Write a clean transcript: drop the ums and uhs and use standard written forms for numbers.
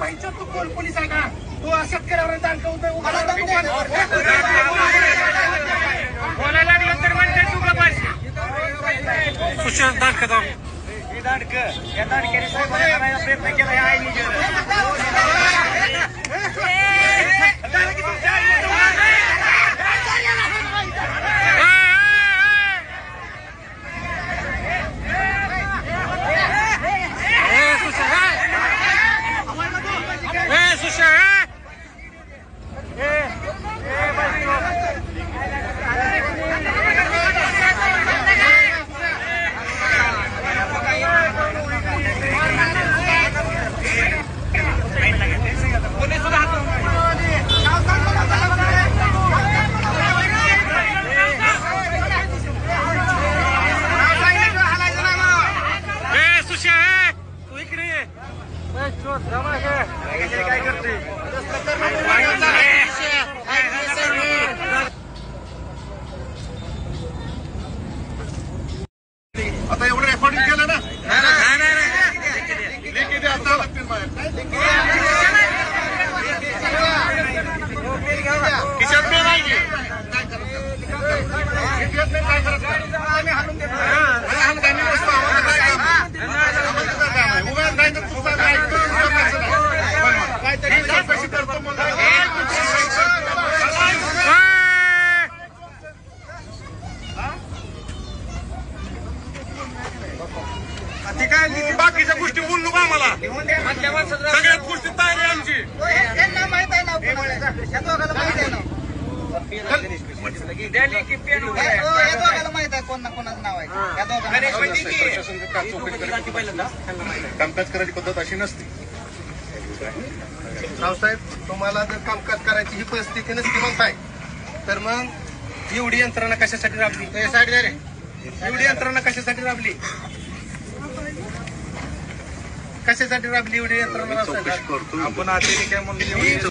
पाहिजे तू कोण पोलीस आहे का? तू शेतकऱ्यावर दांडकं बोलायला लागलं तर म्हणते तू का पाहिजे सुशांत दांडकं हे दांडकं या दांडक्याने साहेबांना करायचा प्रयत्न केला या आईने काय करते आता एवढं रेकॉर्डिंग केलं ना खिशात नाही काय करायचं बाकीच्या गोष्टी बोलू नका आम्हाला सगळ्याच गोष्टी तयारी आमची माहित आहे माहित आहे कोण ना कोणाचं नाव आहे कामकाज करायची पद्धत अशी नसते रावसाहेब तुम्हाला जर कामकाज करायची ही परिस्थिती नसती म्हणताय तर मग एवढी यंत्रणा कशासाठी राबली एवढी यंत्रणा कशासाठी राबली एवढी यंत्रणा आपण आधी काय म्हणून